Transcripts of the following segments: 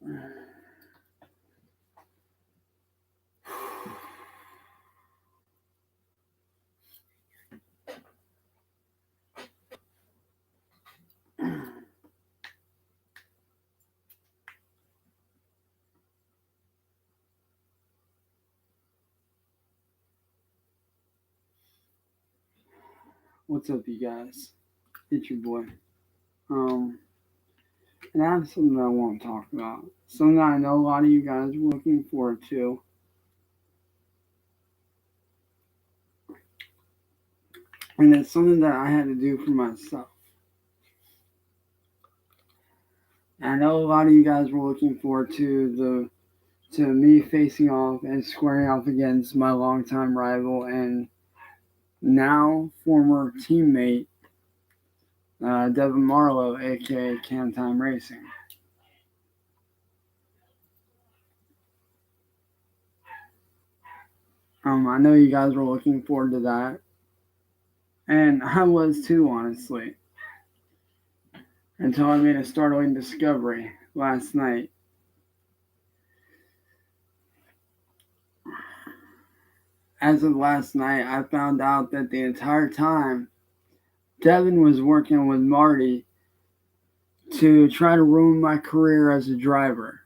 What's up, you guys? It's your boy. And I have something that I want to talk about. Something that I know a lot of you guys are looking forward to. And it's something that I had to do for myself. And I know a lot of you guys were looking forward to me facing off and squaring off against my longtime rival and now former teammate, Devin Marlowe, aka Can Time Racing. I know you guys were looking forward to that. And I was too, honestly. Until I made a startling discovery last night. As of last night, I found out that the entire time Devin was working with Marty to try to ruin my career as a driver.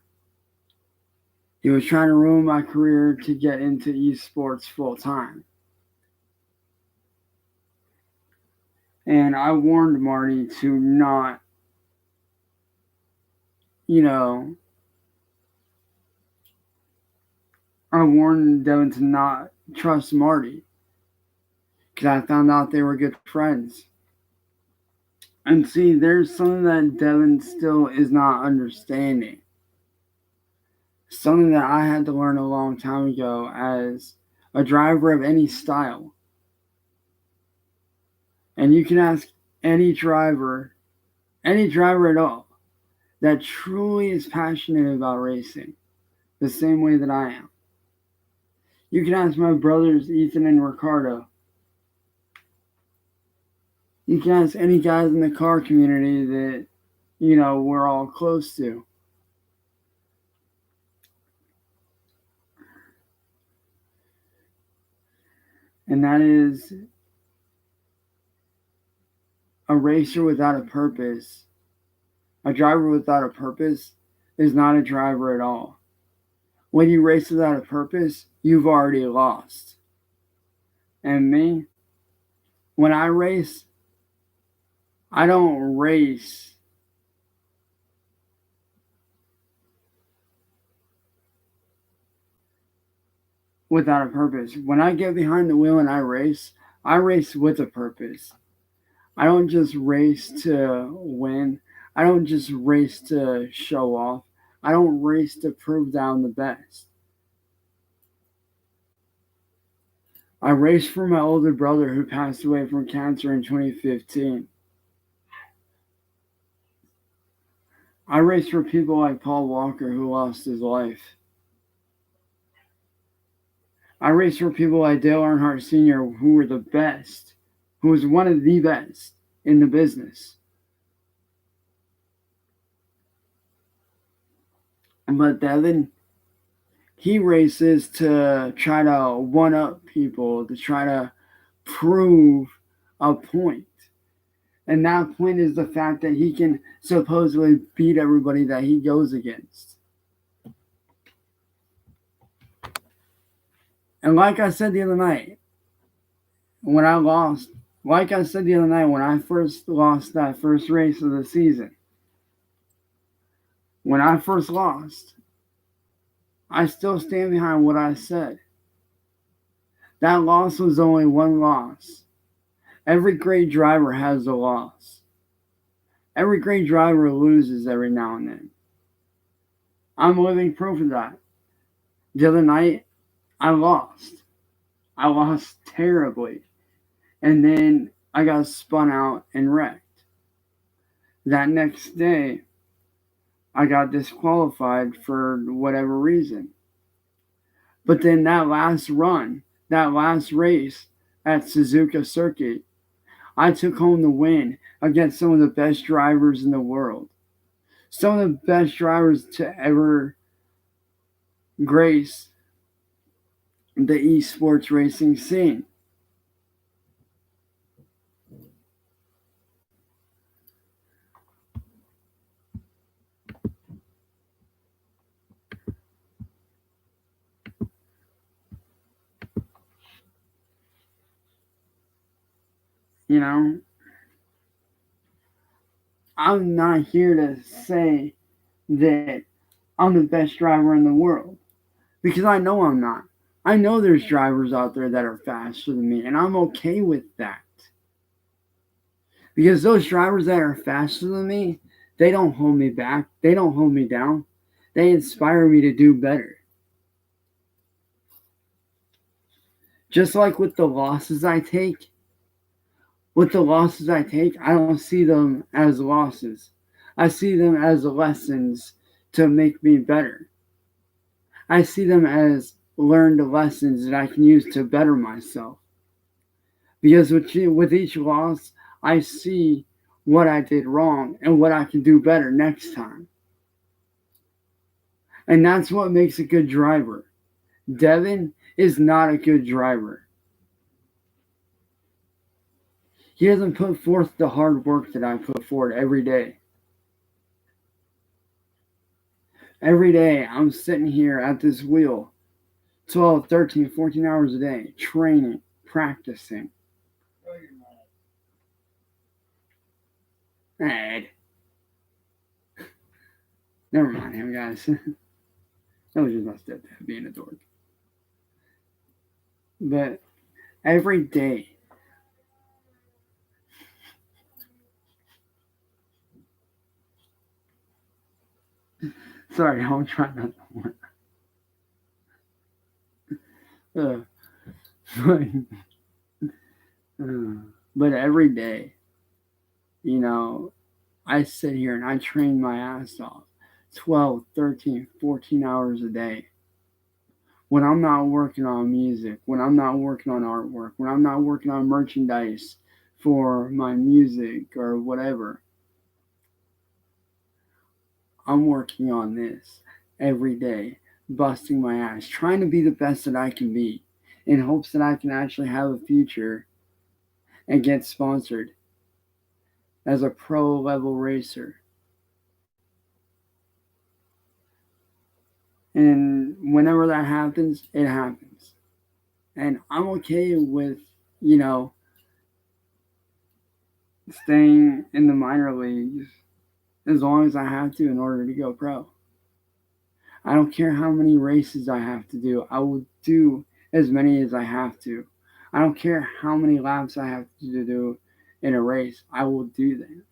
He was trying to ruin my career to get into esports full time. And I warned Marty to not, I warned Devin to not trust Marty. Because I found out they were good friends. And see, there's something that Devin still is not understanding. Something that I had to learn a long time ago as a driver of any style. And you can ask any driver at all, that truly is passionate about racing, the same way that I am. You can ask my brothers, Ethan and Ricardo. You can ask any guys in the car community that, we're all close to. And that is a racer without a purpose. A driver without a purpose is not a driver at all. When you race without a purpose, you've already lost. And me, when I race, I don't race without a purpose. When I get behind the wheel and I race with a purpose. I don't just race to win. I don't just race to show off. I don't race to prove that I'm the best. I raced for my older brother who passed away from cancer in 2015. I raced for people like Paul Walker who lost his life. I raced for people like Dale Earnhardt Sr. who were the best, who was one of the best in the business. But Devin, he races to try to one-up people, to try to prove a point. And that point is the fact that he can supposedly beat everybody that he goes against. And like I said the other night, when I first lost that first race of the season, when I first lost, I still stand behind what I said. That loss was only one loss. Every great driver has a loss. Every great driver loses every now and then. I'm living proof of that. The other night, I lost. I lost terribly. And then I got spun out and wrecked. That next day, I got disqualified for whatever reason. But then that last race at Suzuka Circuit, I took home the win against some of the best drivers in the world. Some of the best drivers to ever grace the esports racing scene. You know, I'm not here to say that I'm the best driver in the world because I know I'm not. I know there's drivers out there that are faster than me, and I'm okay with that. Because those drivers that are faster than me, they don't hold me back, they don't hold me down, they inspire me to do better. Just like with the losses I take, I don't see them as losses. I see them as lessons to make me better. I see them as learned lessons that I can use to better myself. Because with each loss, I see what I did wrong and what I can do better next time. And that's what makes a good driver. Devin is not a good driver. He doesn't put forth the hard work that I put forward every day. Every day I'm sitting here at this wheel 12, 13, 14 hours a day, training, practicing. Ed. Never mind him, guys. That was just my stepdad being a dork. But every day, sorry, I'm trying not to. But every day, you know, I sit here and I train my ass off 12, 13, 14 hours a day. When I'm not working on music, when I'm not working on artwork, when I'm not working on merchandise for my music or whatever, I'm working on this every day, busting my ass, trying to be the best that I can be in hopes that I can actually have a future and get sponsored as a pro level racer. And whenever that happens, it happens. And I'm okay with, you know, staying in the minor leagues as long as I have to in order to go pro. I don't care how many races I have to do. I will do as many as I have to. I don't care how many laps I have to do in a race. I will do that.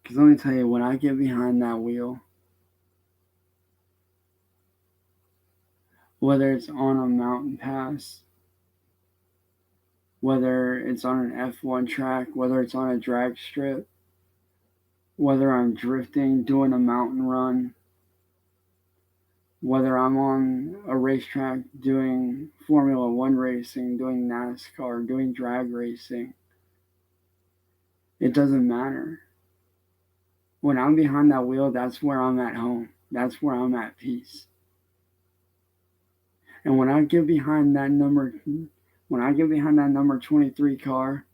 Because let me tell you, when I get behind that wheel, whether it's on a mountain pass, whether it's on an F1 track, whether it's on a drag strip, whether I'm drifting, doing a mountain run, whether I'm on a racetrack doing Formula One racing, doing NASCAR, doing drag racing, it doesn't matter. When I'm behind that wheel, that's where I'm at home. That's where I'm at peace. And when I get behind that number 23 car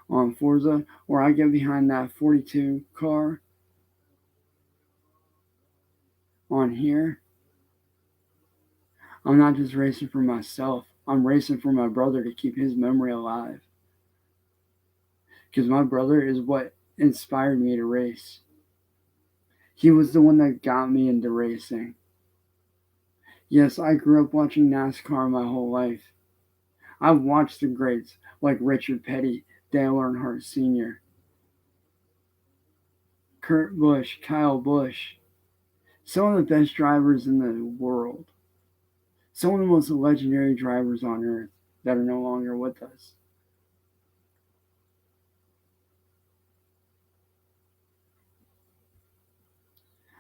on Forza, or I get behind that 42 car on here, I'm not just racing for myself. I'm racing for my brother to keep his memory alive. Because my brother is what inspired me to race. He was the one that got me into racing. Yes, I grew up watching NASCAR my whole life. I've watched the greats like Richard Petty, Dale Earnhardt Sr., Kurt Busch, Kyle Busch, some of the best drivers in the world, some of the most legendary drivers on earth that are no longer with us.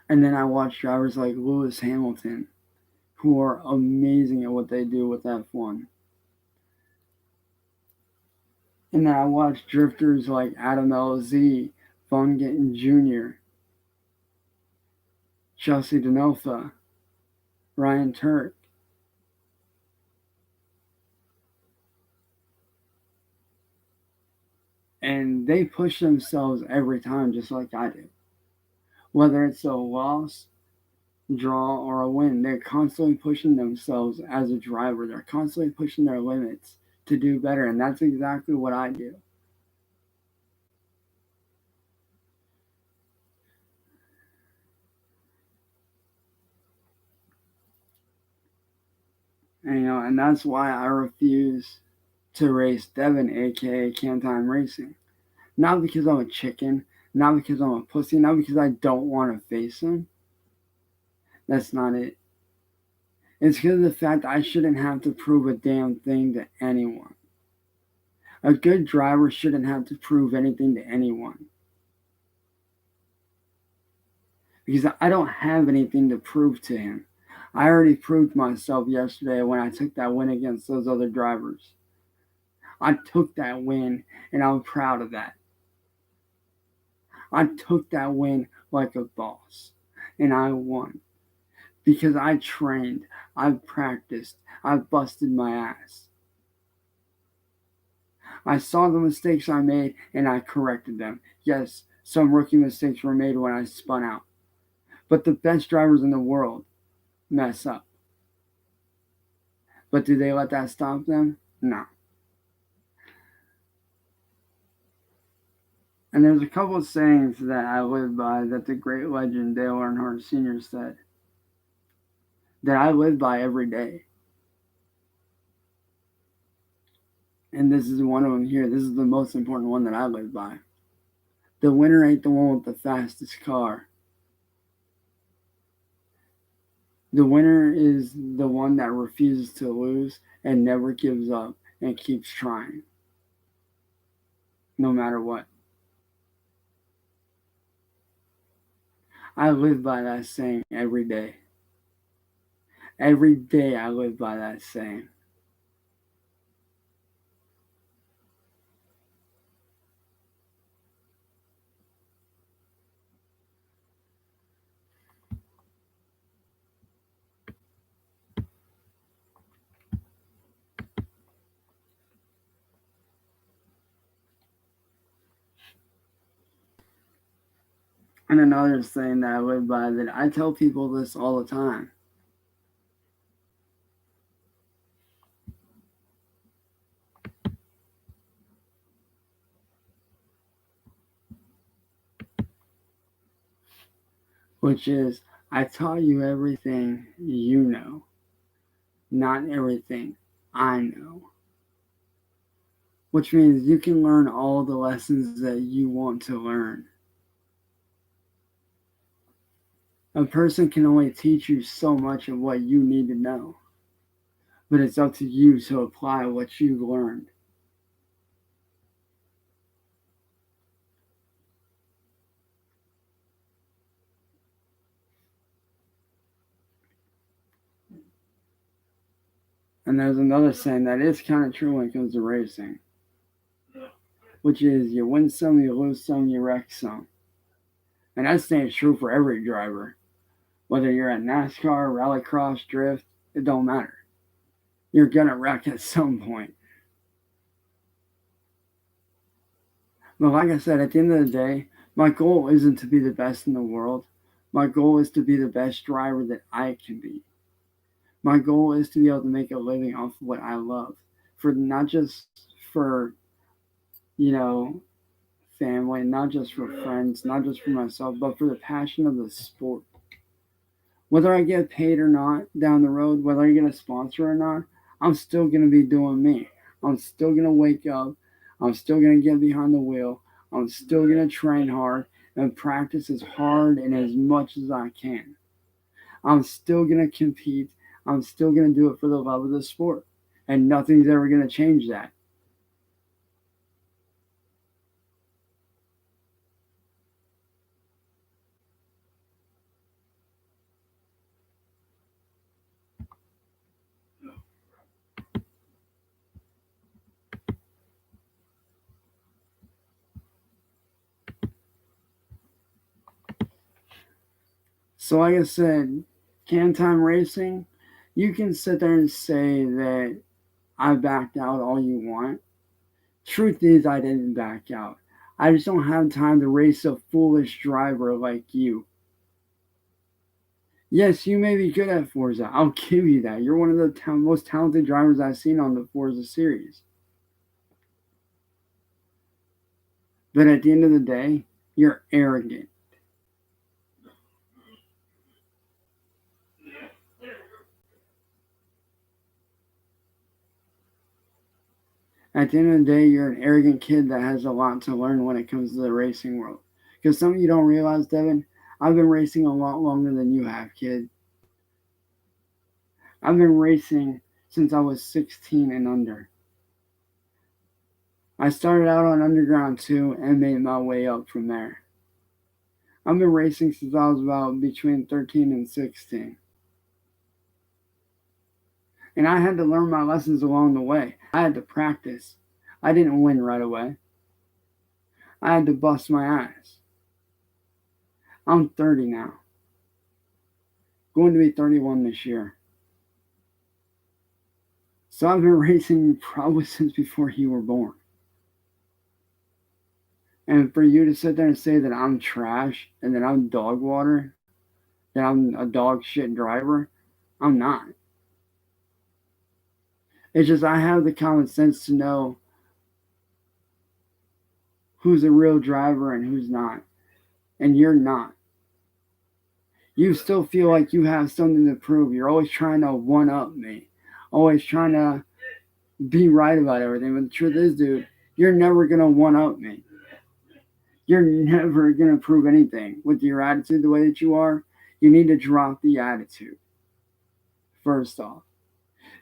And then I watch drivers like Lewis Hamilton, who are amazing at what they do with F1. And then I watch drifters like Adam LZ, Von Gittin Jr., Chelsea Denofa, Ryan Turk. And they push themselves every time just like I do. Whether it's a loss, draw, or a win, they're constantly pushing themselves as a driver. They're constantly pushing their limits to do better. And that's exactly what I do. And that's why I refuse to race Devin, aka Can Time Racing. Not because I'm a chicken, not because I'm a pussy, not because I don't want to face him. That's not it. It's because of the fact I shouldn't have to prove a damn thing to anyone. A good driver shouldn't have to prove anything to anyone. Because I don't have anything to prove to him. I already proved myself yesterday when I took that win against those other drivers. I took that win, and I'm proud of that. I took that win like a boss, and I won. Because I trained, I've practiced, I've busted my ass. I saw the mistakes I made, and I corrected them. Yes, some rookie mistakes were made when I spun out. But the best drivers in the world mess up. But do they let that stop them? No. And there's a couple of sayings that I live by that the great legend Dale Earnhardt Sr. said that I live by every day. And this is one of them here. This is the most important one that I live by. The winner ain't the one with the fastest car. The winner is the one that refuses to lose and never gives up and keeps trying, no matter what. I live by that saying every day. Every day I live by that saying. And another saying that I live by that I tell people this all the time. Which is, I taught you everything you know, not everything I know. Which means you can learn all the lessons that you want to learn. A person can only teach you so much of what you need to know, but it's up to you to apply what you've learned. And there's another saying that is kind of true when it comes to racing, which is you win some, you lose some, you wreck some. And that stays true for every driver. Whether you're at NASCAR, rallycross, drift, it don't matter. You're gonna wreck at some point. But like I said, at the end of the day, my goal isn't to be the best in the world. My goal is to be the best driver that I can be. My goal is to be able to make a living off of what I love. For not just for, you know, family, not just for friends, not just for myself, but for the passion of the sport. Whether I get paid or not down the road, whether I get a sponsor or not, I'm still going to be doing me. I'm still going to wake up. I'm still going to get behind the wheel. I'm still going to train hard and practice as hard and as much as I can. I'm still going to compete. I'm still going to do it for the love of the sport. And nothing's ever going to change that. So like I said, Can Time Racing, you can sit there and say that I backed out all you want. Truth is, I didn't back out. I just don't have time to race a foolish driver like you. Yes, you may be good at Forza. I'll give you that. You're one of the most talented drivers I've seen on the Forza series. But at the end of the day, you're arrogant. At the end of the day, you're an arrogant kid that has a lot to learn when it comes to the racing world. Because some of you don't realize, Devin, I've been racing a lot longer than you have, kid. I've been racing since I was 16 and under. I started out on Underground 2 and made my way up from there. I've been racing since I was about between 13 and 16. And I had to learn my lessons along the way. I had to practice. I didn't win right away. I had to bust my ass. I'm 30 now. Going to be 31 this year. So I've been racing probably since before you were born. And for you to sit there and say that I'm trash and that I'm dog water, that I'm a dog shit driver, I'm not. It's just I have the common sense to know who's a real driver and who's not. And you're not. You still feel like you have something to prove. You're always trying to one up me, always trying to be right about everything. But the truth is, dude, you're never going to one up me. You're never going to prove anything with your attitude the way that you are. You need to drop the attitude. First off,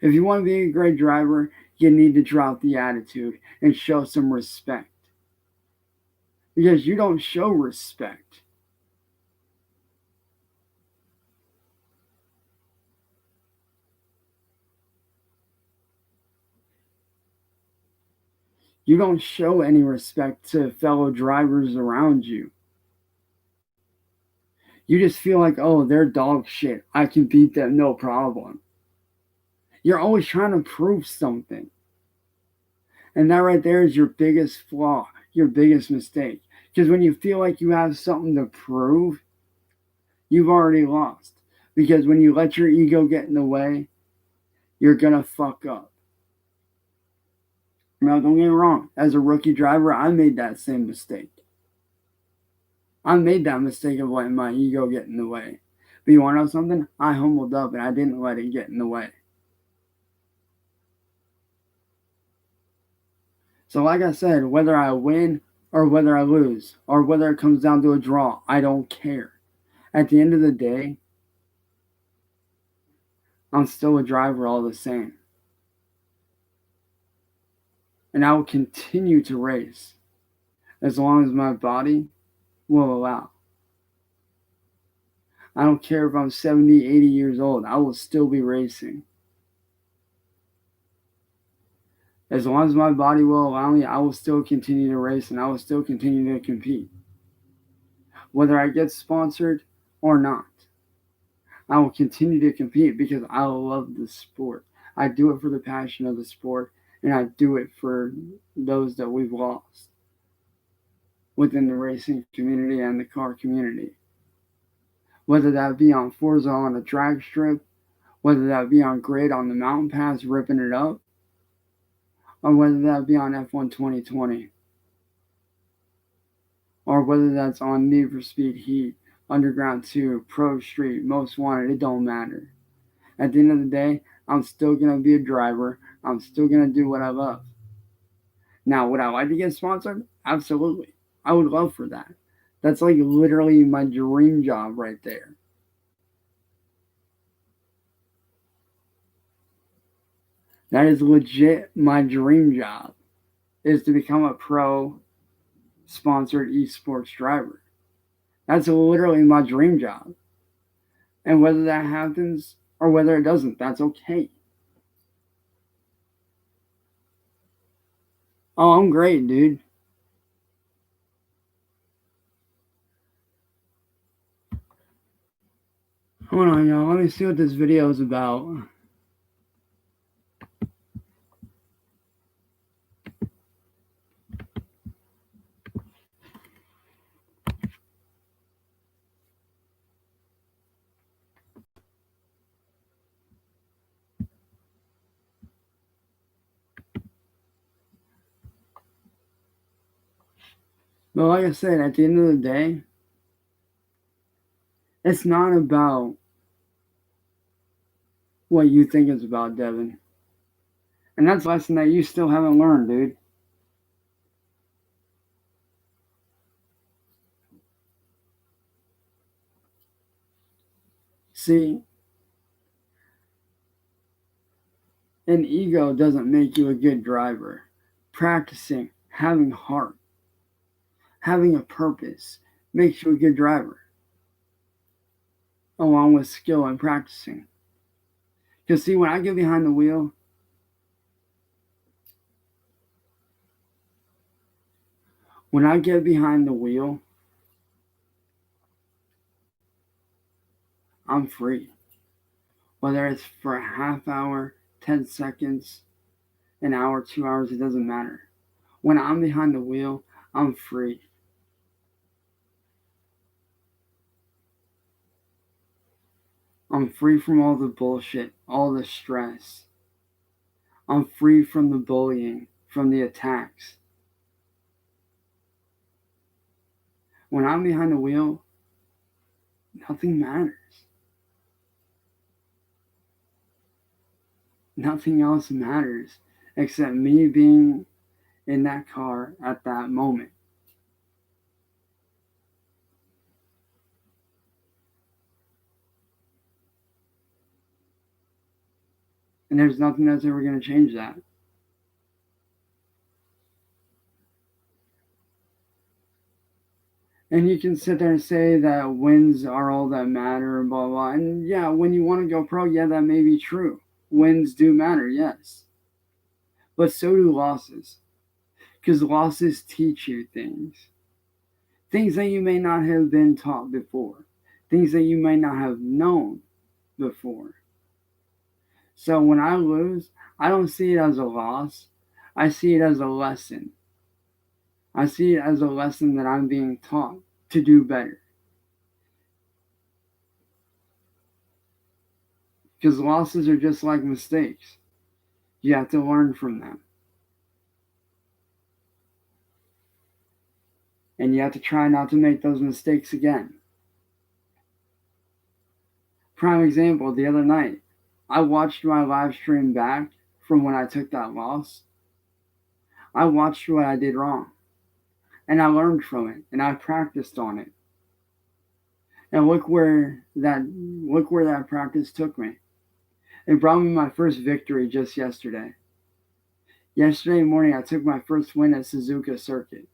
if you want to be a great driver, you need to drop the attitude and show some respect. Because you don't show respect. You don't show any respect to fellow drivers around you. You just feel like, oh, they're dog shit. I can beat them, no problem. You're always trying to prove something. And that right there is your biggest flaw, your biggest mistake. Because when you feel like you have something to prove, you've already lost. Because when you let your ego get in the way, you're going to fuck up. Now, don't get me wrong. As a rookie driver, I made that same mistake. I made that mistake of letting my ego get in the way. But you want to know something? I humbled up and I didn't let it get in the way. So like I said, whether I win or whether I lose or whether it comes down to a draw, I don't care. At the end of the day, I'm still a driver all the same. And I will continue to race as long as my body will allow. I don't care if I'm 70, 80 years old. I will still be racing. As long as my body will allow me, I will still continue to race and I will still continue to compete. Whether I get sponsored or not, I will continue to compete because I love the sport. I do it for the passion of the sport and I do it for those that we've lost within the racing community and the car community. Whether that be on Forza on a drag strip, whether that be on grid on the mountain pass ripping it up, or whether that be on F1 2020, or whether that's on Need for Speed Heat, Underground 2, Pro Street, Most Wanted, it don't matter. At the end of the day, I'm still going to be a driver. I'm still going to do what I love. Now, would I like to get sponsored? Absolutely. I would love for that. That's like literally my dream job right there. That is legit my dream job, is to become a pro sponsored esports driver. That's literally my dream job. And whether that happens or whether it doesn't, that's okay. Oh, I'm great, dude. know. Let me see what this video is about. But like I said, at the end of the day, it's not about what you think it's about, Devin. And that's a lesson that you still haven't learned, dude. See, an ego doesn't make you a good driver. Practicing, having heart, having a purpose makes you a good driver, along with skill and practicing. Because, see, when I get behind the wheel, I'm free. Whether it's for a half hour, 10 seconds, an hour, 2 hours, it doesn't matter. When I'm behind the wheel, I'm free. I'm free from all the bullshit, all the stress. I'm free from the bullying, from the attacks. When I'm behind the wheel, nothing matters. Nothing else matters except me being in that car at that moment. And there's nothing that's ever going to change that. And you can sit there and say that wins are all that matter and blah, blah. And yeah, when you want to go pro, yeah, that may be true. Wins do matter, yes. But so do losses. Because losses teach you things. Things that you may not have been taught before. Things that you may not have known before. So when I lose, I don't see it as a loss. I see it as a lesson. I see it as a lesson that I'm being taught to do better. Because losses are just like mistakes. You have to learn from them. And you have to try not to make those mistakes again. Prime example, the other night, I watched my live stream back from when I took that loss. I watched what I did wrong. And I learned from it. And I practiced on it. And look where that practice took me. It brought me my first victory just yesterday. Yesterday morning, I took my first win at Suzuka Circuit.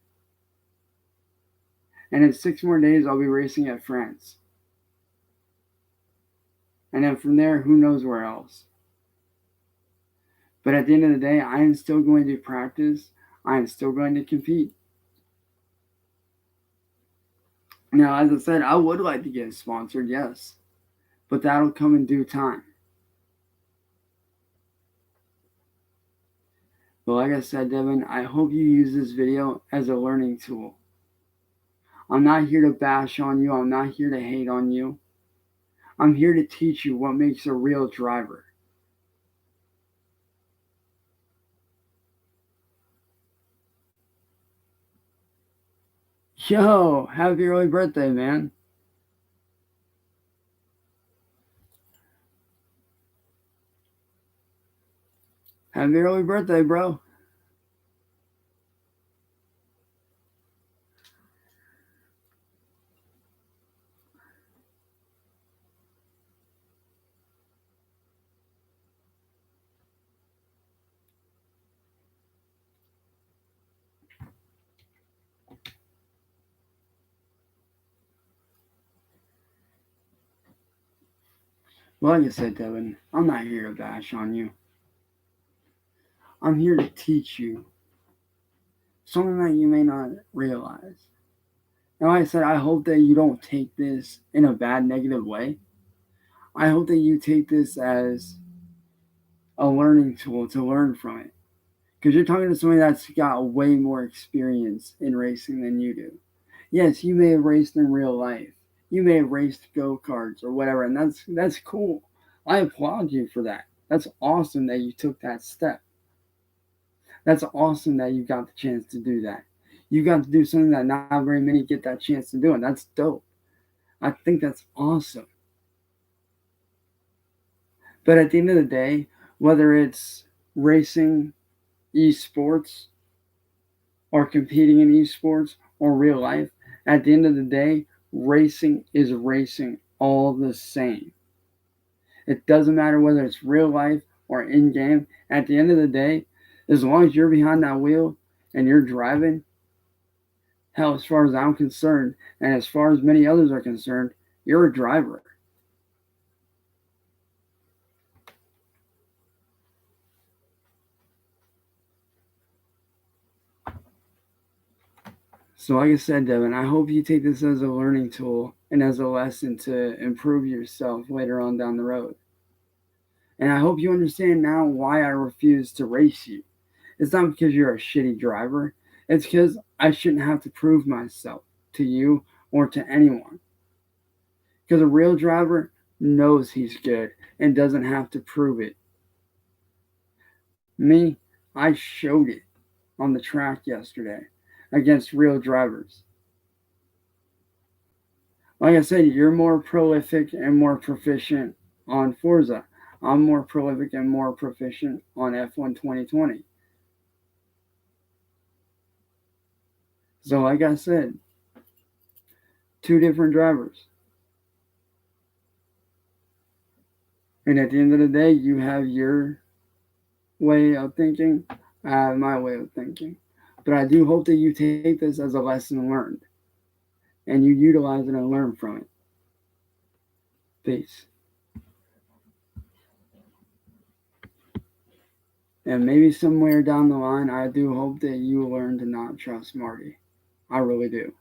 And in 6 more days, I'll be racing at France. And then from there, who knows where else. But at the end of the day, I am still going to practice. I am still going to compete. Now, as I said, I would like to get sponsored, yes. But that'll come in due time. But like I said, Devin, I hope you use this video as a learning tool. I'm not here to bash on you. I'm not here to hate on you. I'm here to teach you what makes a real driver. Yo, happy early birthday, man. Happy early birthday, bro. Well, like I said, Devin, I'm not here to bash on you. I'm here to teach you something that you may not realize. Now, like I said, I hope that you don't take this in a bad, negative way. I hope that you take this as a learning tool to learn from it. Because you're talking to somebody that's got way more experience in racing than you do. Yes, you may have raced in real life. You may have raced go-karts or whatever, and that's cool. I applaud you for that. That's awesome that you took that step. That's awesome that you got the chance to do that. You got to do something that not very many get that chance to do, and that's dope. I think that's awesome. But at the end of the day, whether it's racing, esports, or competing in esports or real life, at the end of the day, racing is racing all the same. It doesn't matter whether it's real life or in game. At the end of the day, as long as you're behind that wheel and you're driving, hell, as far as I'm concerned, and as far as many others are concerned, you're a driver. So, like I said, Devin, I hope you take this as a learning tool and as a lesson to improve yourself later on down the road. And I hope you understand now why I refuse to race you. It's not because you're a shitty driver, it's because I shouldn't have to prove myself to you or to anyone. Because a real driver knows he's good and doesn't have to prove it. Me, I showed it on the track yesterday against real drivers. Like I said, you're more prolific and more proficient on Forza. I'm more prolific and more proficient on F1 2020. So, like I said, two different drivers. And at the end of the day, you have your way of thinking, I have my way of thinking. But I do hope that you take this as a lesson learned and you utilize it and learn from it. Peace. And maybe somewhere down the line, I do hope that you learn to not trust Marty. I really do.